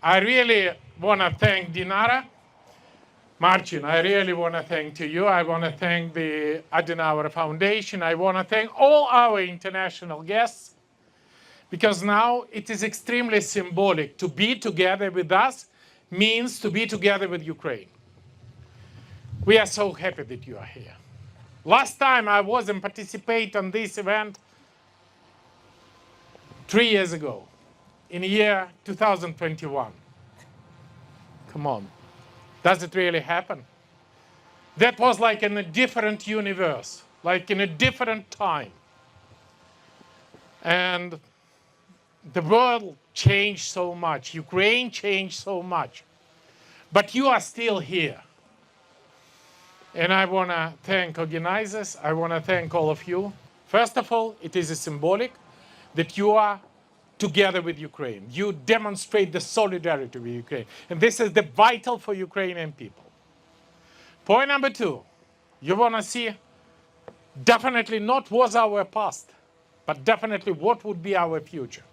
I really want to thank Dinara. Marcin, I really want to thank to you. I want to thank the Adenauer Foundation. I want to thank all our international guests, because now it is extremely symbolic. To be together with us means to be together with Ukraine. We are so happy that you are here. Last time I was and participate on this event 3 years ago, in the year 2021. Come on, does it really happen? That was like in a different universe, like in a different time. And the world changed so much, Ukraine changed so much, but you are still here. And I want to thank organizers, I want to thank all of you. First of all, it is a symbolic that you are together with Ukraine. You demonstrate the solidarity with Ukraine. And this is the vital for Ukrainian people. Point number 2, you want to see definitely not what's our past, but definitely what would be our future.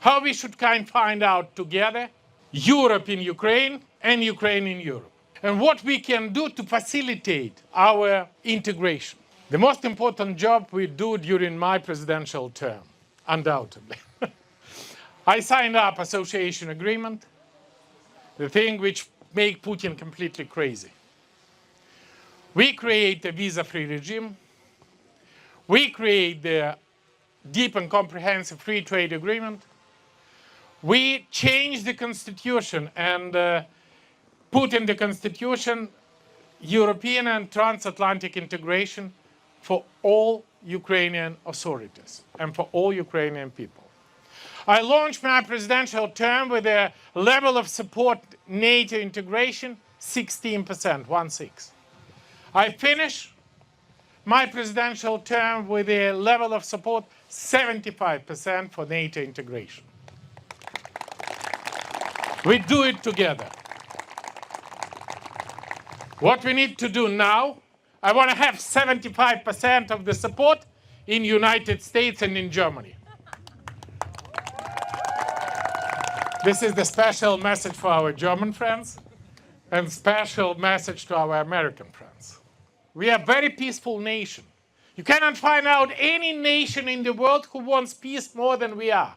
How we should find out together Europe in Ukraine and Ukraine in Europe. And what we can do to facilitate our integration. The most important job we do during my presidential term, undoubtedly. I signed up association agreement, the thing which make Putin completely crazy. We create a visa-free regime. We create the deep and comprehensive free trade agreement. We change the constitution and put in the constitution European and transatlantic integration for all Ukrainian authorities and for all Ukrainian people. I launched my presidential term with a level of support NATO integration, 16%, 1/6. I finish my presidential term with a level of support 75% for NATO integration. We do it together. What we need to do now, I want to have 75% of the support in United States and in Germany. This is the special message for our German friends and special message to our American friends. We are a very peaceful nation. You cannot find out any nation in the world who wants peace more than we are.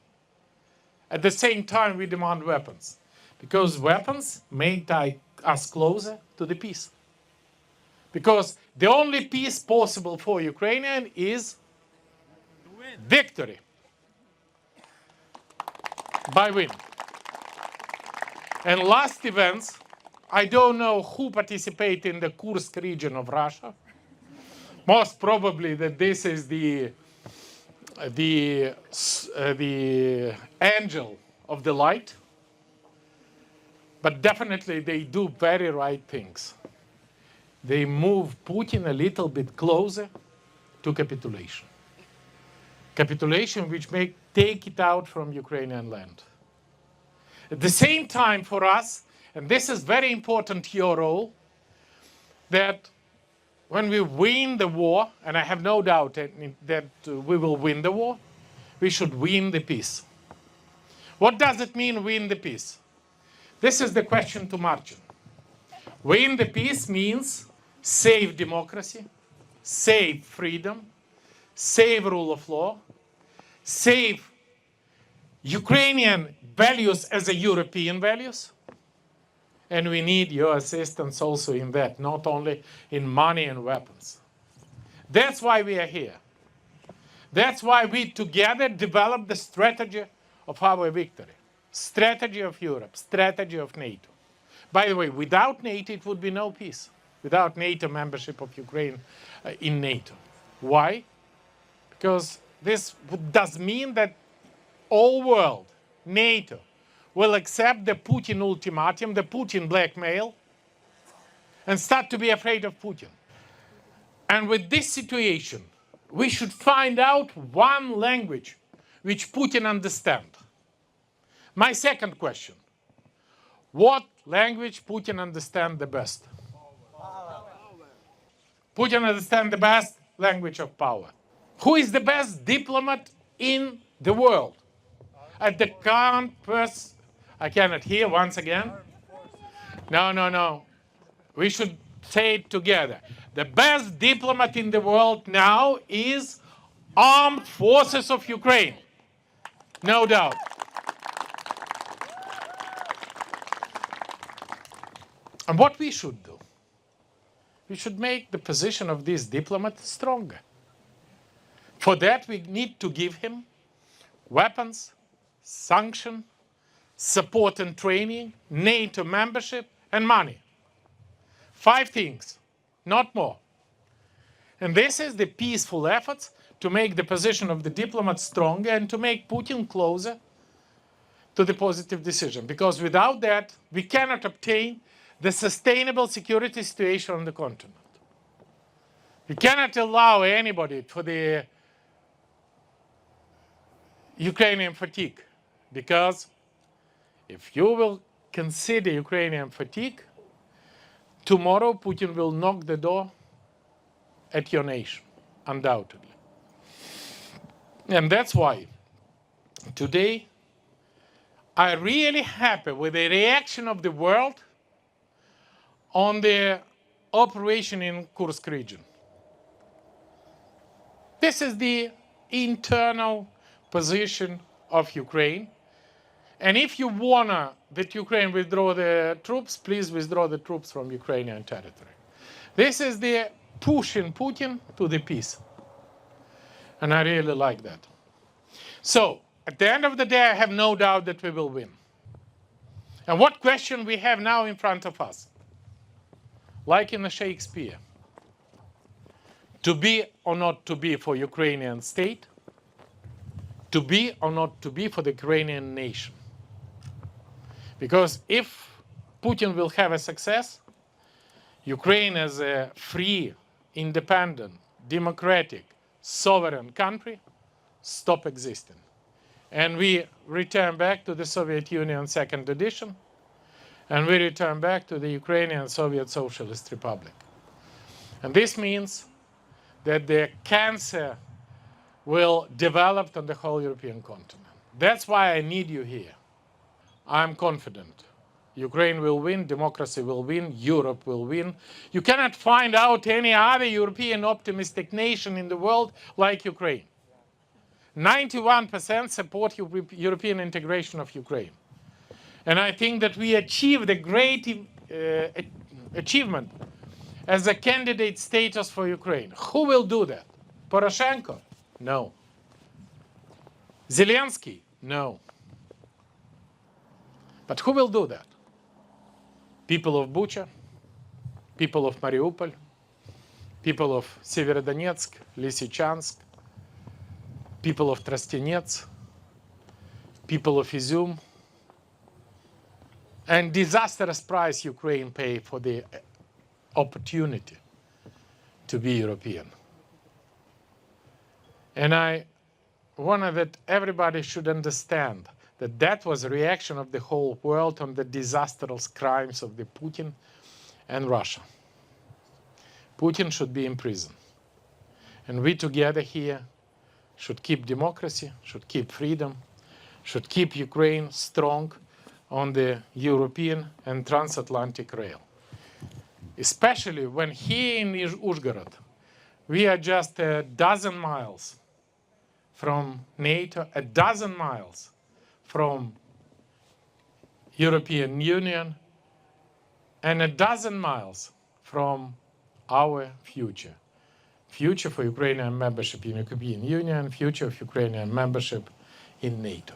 At the same time, we demand weapons, because weapons make us closer to the peace. Because the only peace possible for Ukrainian is victory by win. And last events, I don't know who participated in the Kursk region of Russia. Most probably that this is the angel of the light. But definitely they do very right things. They move Putin a little bit closer to capitulation. Capitulation which may take it out from Ukrainian land. At the same time for us, and this is very important, your role, that when we win the war, and I have no doubt that we will win the war, we should win the peace. What does it mean, win the peace? This is the question to Marcin. Win the peace means save democracy, save freedom, save rule of law, save Ukrainian values as a European values. And we need your assistance also in that, not only in money and weapons. That's why we are here. That's why we together develop the strategy of our victory. Strategy of Europe, strategy of NATO. By the way, without NATO, it would be no peace. Without NATO membership of Ukraine in NATO. Why? Because this does mean that all world, NATO, will accept the Putin ultimatum, the Putin blackmail, and start to be afraid of Putin. And with this situation, we should find out one language which Putin understands. My second question, what language Putin understands the best? Putin understands the best language of power. Who is the best diplomat in the world? At the current I cannot hear once again. No. We should say it together. The best diplomat in the world now is armed forces of Ukraine. No doubt. And what we should do? We should make the position of this diplomat stronger. For that, we need to give him weapons, sanction, support and training, NATO membership, and money. 5 things, not more. And this is the peaceful efforts to make the position of the diplomat stronger and to make Putin closer to the positive decision. Because without that, we cannot obtain the sustainable security situation on the continent. We cannot allow anybody for the Ukrainian fatigue, because if you will consider Ukrainian fatigue, tomorrow Putin will knock the door at your nation, undoubtedly. And that's why today I'm really happy with the reaction of the world on the operation in Kursk region. This is the internal position of Ukraine. And if you want that Ukraine withdraw the troops, please withdraw the troops from Ukrainian territory. This is the pushing Putin to the peace. And I really like that. So, at the end of the day, I have no doubt that we will win. And what question we have now in front of us? Like in the Shakespeare, to be or not to be for Ukrainian state, to be or not to be for the Ukrainian nation. Because if Putin will have a success, Ukraine as a free, independent, democratic, sovereign country stop existing. And we return back to the Soviet Union second edition, and we return back to the Ukrainian Soviet Socialist Republic. And this means that the cancer will develop on the whole European continent. That's why I need you here. I'm confident. Ukraine will win, democracy will win, Europe will win. You cannot find out any other European optimistic nation in the world like Ukraine. 91% support European integration of Ukraine. And I think that we achieved a great achievement as a candidate status for Ukraine. Who will do that? Poroshenko? No. Zelensky? No. But who will do that? People of Bucha, people of Mariupol, people of Severodonetsk, Lysychansk, people of Trostianets, people of Izum, and disastrous price Ukraine paid for the opportunity to be European. And I wanted that everybody should understand that that was a reaction of the whole world on the disastrous crimes of the Putin and Russia. Putin should be in prison. And we together here should keep democracy, should keep freedom, should keep Ukraine strong on the European and transatlantic rail. Especially when here in Uzhgorod, we are just a dozen miles from NATO, a dozen miles from European Union, and a dozen miles from our future. Future for Ukrainian membership in European Union, future of Ukrainian membership in NATO.